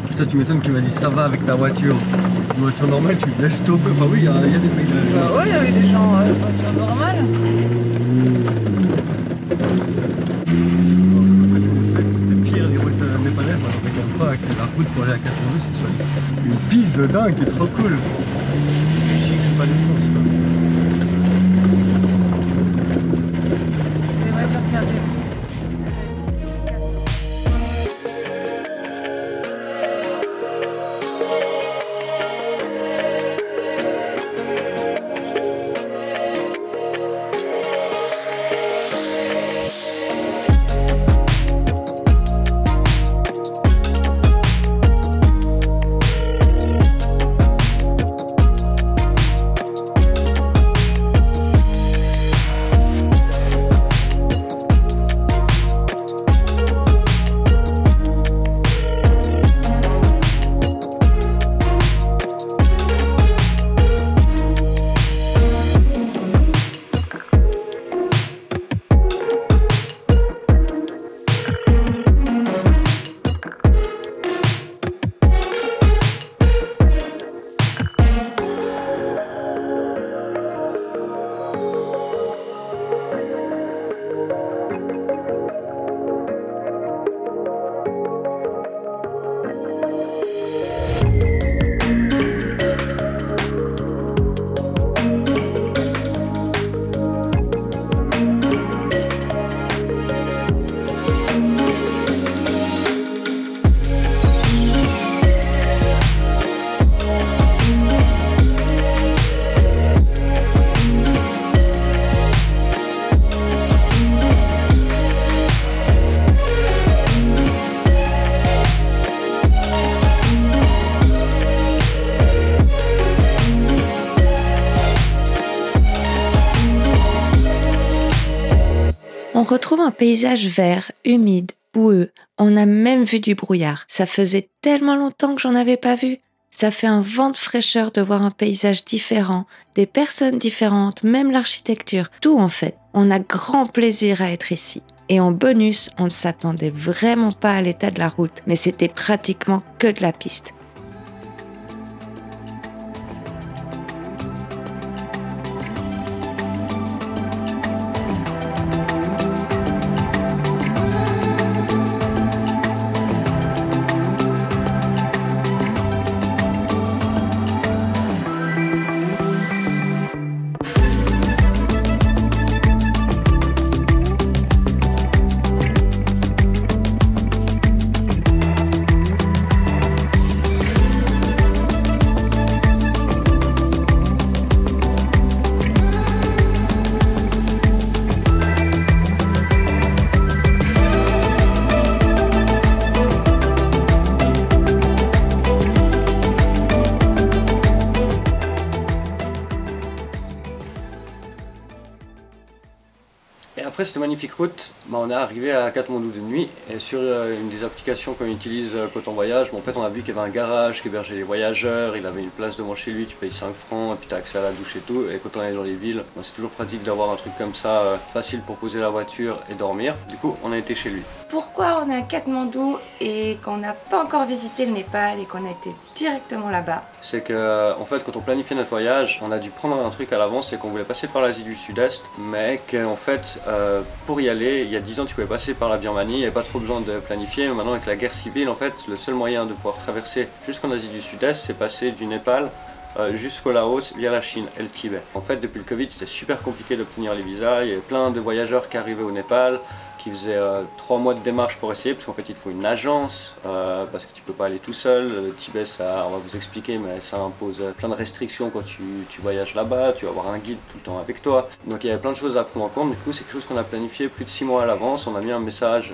Putain, tu m'étonnes qu'il m'a dit ça va avec ta voiture. Une voiture normale, tu me laisses tomber. Enfin oui, il y a des mecs là. Bah ouais, il y avait des gens en voiture normale. C'était pire les routes népalaises. Moi je regarde pas avec la route pour aller à Katmandou, c'est une piste de dingue qui est trop cool. Chic, c'est pas d'essence quoi. Des voitures qui arrivent. On retrouve un paysage vert, humide, boueux. On a même vu du brouillard. Ça faisait tellement longtemps que j'en avais pas vu. Ça fait un vent de fraîcheur de voir un paysage différent, des personnes différentes, même l'architecture. Tout en fait. On a grand plaisir à être ici. Et en bonus, on ne s'attendait vraiment pas à l'état de la route, mais c'était pratiquement que de la piste. Et après cette magnifique route, on est arrivé à Katmandou de nuit et sur une des applications qu'on utilise quand on voyage, en fait on a vu qu'il y avait un garage qui hébergeait les voyageurs, il avait une place devant chez lui, tu payes 5 francs et puis tu as accès à la douche et tout. Et quand on est dans les villes, c'est toujours pratique d'avoir un truc comme ça, facile pour poser la voiture et dormir. Du coup on a été chez lui. Pourquoi on est à Katmandou et qu'on n'a pas encore visité le Népal et qu'on a été directement là-bas? C'est que en fait quand on planifiait notre voyage, on a dû prendre un truc à l'avance, c'est qu'on voulait passer par l'Asie du Sud-Est, mais qu'en fait pour y aller, il y a 10 ans tu pouvais passer par la Birmanie, il n'y avait pas trop besoin de planifier. Mais maintenant avec la guerre civile, en fait le seul moyen de pouvoir traverser jusqu'en Asie du Sud-Est, c'est passer du Népal jusqu'au Laos via la Chine et le Tibet. En fait, depuis le Covid, c'était super compliqué d'obtenir les visas. Il y avait plein de voyageurs qui arrivaient au Népal, qui faisaient 3 mois de démarche pour essayer, parce qu'en fait il te faut une agence, parce que tu peux pas aller tout seul. Le Tibet, ça, on va vous expliquer, mais ça impose plein de restrictions quand tu voyages là-bas, tu vas avoir un guide tout le temps avec toi. Donc il y avait plein de choses à prendre en compte. Du coup, c'est quelque chose qu'on a planifié plus de 6 mois à l'avance. On a mis un message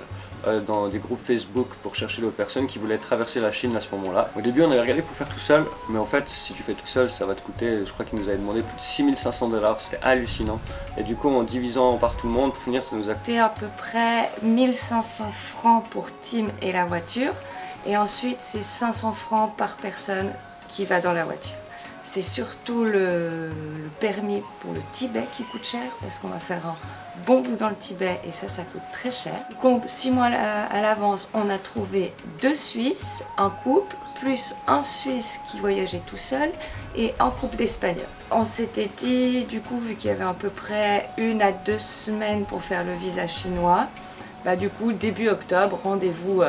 dans des groupes Facebook pour chercher d'autres personnes qui voulaient traverser la Chine à ce moment-là. Au début, on avait regardé pour faire tout seul, mais en fait, si tu fais tout seul, ça va te coûter, je crois qu'ils nous avaient demandé plus de 6500 $, c'était hallucinant. Et du coup, en divisant par tout le monde, pour finir, ça nous a coûté à peu près 1500 francs pour Tim et la voiture, et ensuite c'est 500 francs par personne qui va dans la voiture. C'est surtout le permis pour le Tibet qui coûte cher, parce qu'on va faire un bon bout dans le Tibet et ça coûte très cher. Donc 6 mois à l'avance, on a trouvé 2 Suisses, un couple, plus un Suisse qui voyageait tout seul et un couple d'Espagnols. On s'était dit, du coup, vu qu'il y avait à peu près 1 à 2 semaines pour faire le visa chinois, bah du coup, début octobre, rendez-vous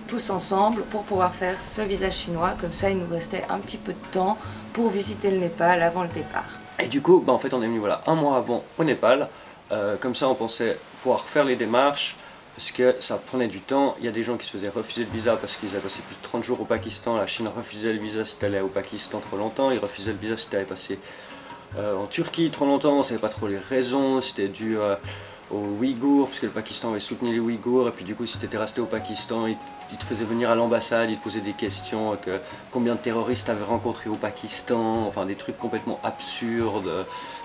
tous ensemble pour pouvoir faire ce visa chinois. Comme ça, il nous restait un petit peu de temps pour visiter le Népal avant le départ. Et du coup, bah en fait, on est venu voilà, 1 mois avant au Népal. Comme ça, on pensait pouvoir faire les démarches, parce que ça prenait du temps. Il y a des gens qui se faisaient refuser le visa parce qu'ils avaient passé plus de 30 jours au Pakistan. La Chine refusait le visa si tu allais au Pakistan trop longtemps. Ils refusaient le visa si tu avais passé en Turquie trop longtemps. On ne savait pas trop les raisons. C'était dû aux Ouïghours, parce que le Pakistan avait soutenu les Ouïghours. Et puis du coup, si tu étais resté au Pakistan, ils te faisaient venir à l'ambassade, ils te posaient des questions, combien de terroristes tu avais rencontrés au Pakistan, enfin des trucs complètement absurdes.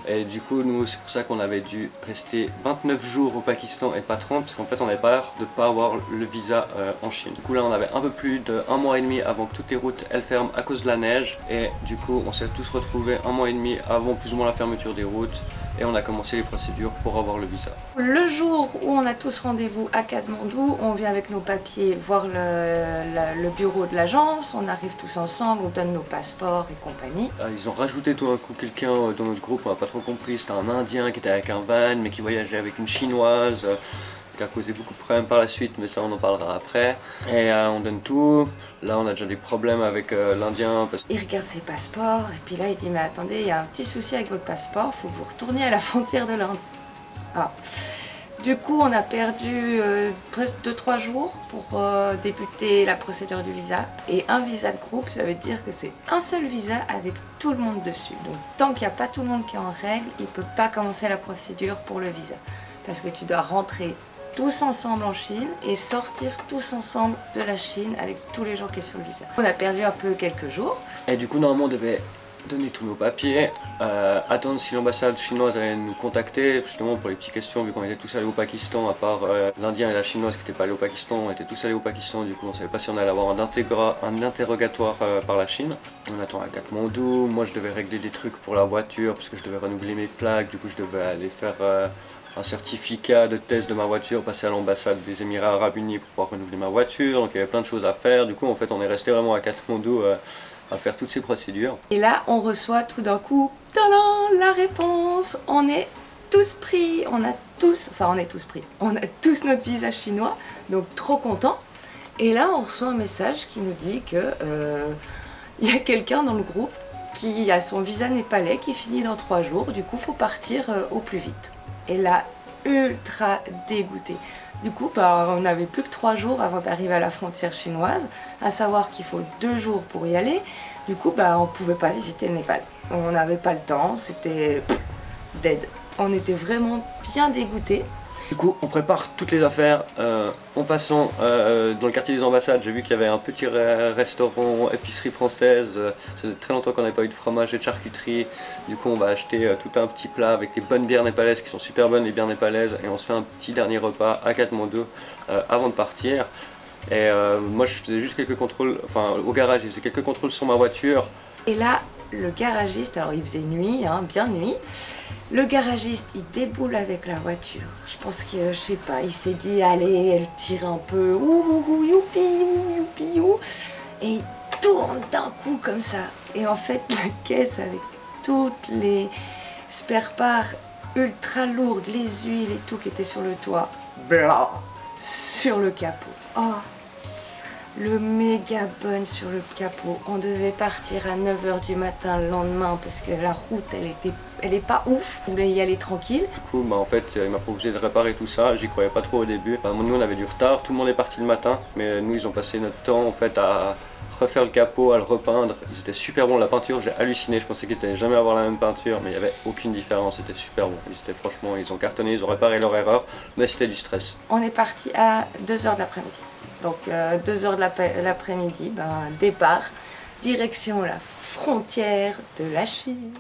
Et du coup, nous, c'est pour ça qu'on avait dû rester 29 jours au Pakistan et pas 30, parce qu'en fait, on avait peur de ne pas avoir le visa en Chine. Du coup, là, on avait un peu plus d'1 mois et demi avant que toutes les routes, elles ferment à cause de la neige. Et du coup, on s'est tous retrouvés 1 mois et demi avant plus ou moins la fermeture des routes. Et on a commencé les procédures pour avoir le visa. Le jour où on a tous rendez-vous à Katmandou, on vient avec nos papiers voir le bureau de l'agence, on arrive tous ensemble, on donne nos passeports et compagnie. Ils ont rajouté tout d'un coup quelqu'un dans notre groupe, on n'a pas trop compris, c'était un Indien qui était avec un van, mais qui voyageait avec une Chinoise, qui a causé beaucoup de problèmes par la suite, mais ça on en parlera après. Et on donne tout. Là on a déjà des problèmes avec l'Indien. Il regarde ses passeports et puis là il dit mais attendez, il y a un petit souci avec votre passeport, il faut que vous retourniez à la frontière de l'Inde. Ah. Du coup on a perdu presque 2-3 jours pour débuter la procédure du visa. Et un visa de groupe, ça veut dire que c'est un seul visa avec tout le monde dessus. Donc tant qu'il n'y a pas tout le monde qui est en règle, il ne peut pas commencer la procédure pour le visa. Parce que tu dois rentrer tous ensemble en Chine et sortir tous ensemble de la Chine avec tous les gens qui sont sur le visa. On a perdu un peu quelques jours. Et du coup normalement on devait donner tous nos papiers, attendre si l'ambassade chinoise allait nous contacter, justement pour les petites questions, vu qu'on était tous allés au Pakistan, à part l'Indien et la Chinoise qui n'étaient pas allés au Pakistan, on était tous allés au Pakistan, du coup on savait pas si on allait avoir un interrogatoire par la Chine. On attend à Katmandou, moi je devais régler des trucs pour la voiture, parce que je devais renouveler mes plaques, du coup je devais aller faire un certificat de test de ma voiture, passer à l'ambassade des Émirats Arabes Unis pour pouvoir renouveler ma voiture, donc il y avait plein de choses à faire. Du coup en fait on est resté vraiment à Katmandou à faire toutes ces procédures. Et là on reçoit tout d'un coup, tadam, la réponse. On est tous pris, on a tous notre visa chinois, donc trop content. Et là on reçoit un message qui nous dit que il y a quelqu'un dans le groupe qui a son visa népalais qui finit dans 3 jours, du coup faut partir au plus vite. Et là, ultra dégoûté. Du coup, bah, on n'avait plus que 3 jours avant d'arriver à la frontière chinoise, à savoir qu'il faut 2 jours pour y aller. Du coup, bah, on ne pouvait pas visiter le Népal. On n'avait pas le temps, c'était dead. On était vraiment bien dégoûtés. Du coup, on prépare toutes les affaires. En passant dans le quartier des ambassades, j'ai vu qu'il y avait un petit restaurant, épicerie française. Ça faisait très longtemps qu'on n'avait pas eu de fromage et de charcuterie. Du coup, on va acheter tout un petit plat avec des bonnes bières népalaises qui sont super bonnes, les bières népalaises. Et on se fait un petit dernier repas à Katmandou avant de partir. Et moi, je faisais juste quelques contrôles, enfin au garage, je faisais quelques contrôles sur ma voiture. Et là, le garagiste, alors il faisait nuit, hein, bien nuit. Le garagiste, il déboule avec la voiture. Je pense que, je sais pas, il s'est dit, allez, elle tire un peu, ouh, youpi, youpi, youpi, et il tourne d'un coup comme ça. Et en fait, la caisse avec toutes les spare parts ultra lourdes, les huiles et tout qui étaient sur le toit, blah, sur le capot. Oh, le méga bun sur le capot. On devait partir à 9 h du matin le lendemain parce que la route elle est pas ouf. On voulait y aller tranquille. Du coup en fait il m'a proposé de réparer tout ça, j'y croyais pas trop au début. Nous on avait du retard, tout le monde est parti le matin, mais nous ils ont passé notre temps en fait à refaire le capot, à le repeindre. Ils étaient super bons, la peinture j'ai halluciné, je pensais qu'ils n'allaient jamais avoir la même peinture, mais il n'y avait aucune différence, c'était super bon. Franchement, ils ont cartonné, ils ont réparé leur erreur, mais c'était du stress. On est parti à 2 h de l'après-midi. Donc 2 h de l'après-midi, départ, direction la frontière de la Chine.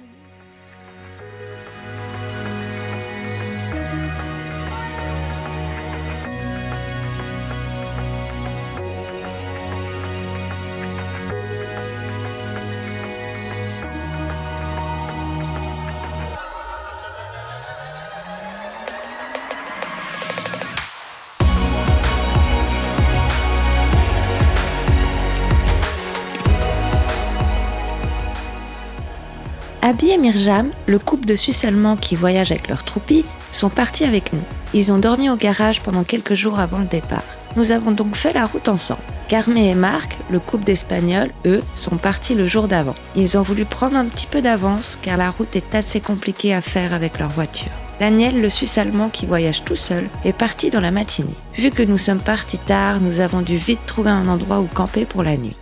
Abby et Mirjam, le couple de Suisses allemands qui voyagent avec leur troupie, sont partis avec nous. Ils ont dormi au garage pendant quelques jours avant le départ. Nous avons donc fait la route ensemble. Carmé et Marc, le couple d'Espagnols, eux, sont partis le jour d'avant. Ils ont voulu prendre un petit peu d'avance car la route est assez compliquée à faire avec leur voiture. Daniel, le Suisse allemand qui voyage tout seul, est parti dans la matinée. Vu que nous sommes partis tard, nous avons dû vite trouver un endroit où camper pour la nuit.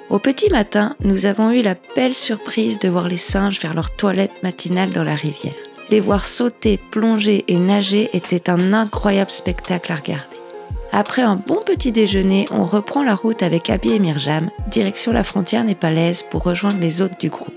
Au petit matin, nous avons eu la belle surprise de voir les singes faire leur toilette matinale dans la rivière. Les voir sauter, plonger et nager était un incroyable spectacle à regarder. Après un bon petit déjeuner, on reprend la route avec Abby et Mirjam, direction la frontière népalaise pour rejoindre les autres du groupe.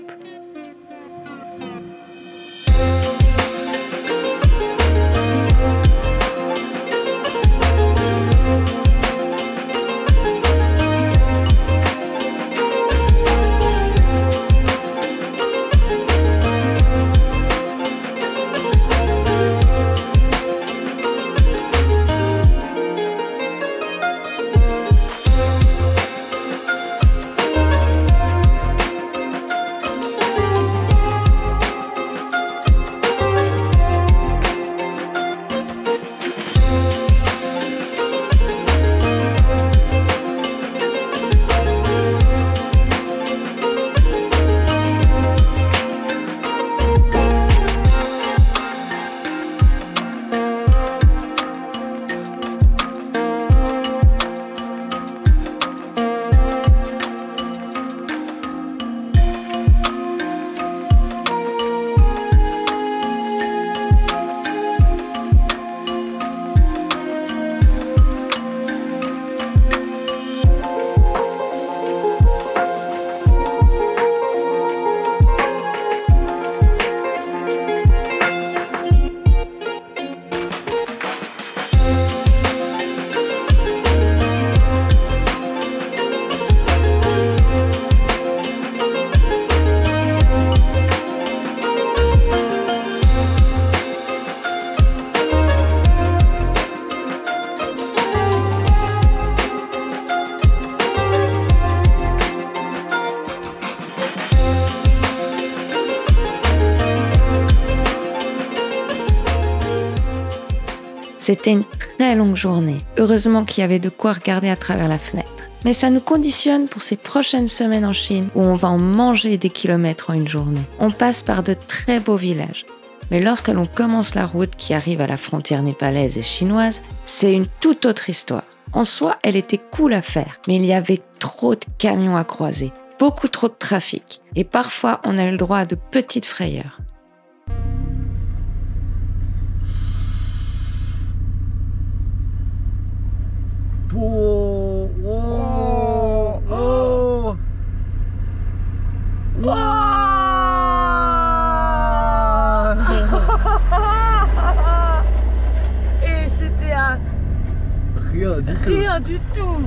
C'était une très longue journée. Heureusement qu'il y avait de quoi regarder à travers la fenêtre. Mais ça nous conditionne pour ces prochaines semaines en Chine où on va en manger des kilomètres en une journée. On passe par de très beaux villages. Mais lorsque l'on commence la route qui arrive à la frontière népalaise et chinoise, c'est une toute autre histoire. En soi, elle était cool à faire, mais il y avait trop de camions à croiser, beaucoup trop de trafic. Et parfois, on a eu le droit à de petites frayeurs. Oh, oh, oh. Wow. Et c'était à rien du tout.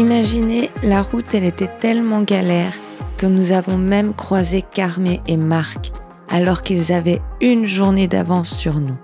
Imaginez, la route elle était tellement galère que nous avons même croisé Carmé et Marc alors qu'ils avaient une journée d'avance sur nous.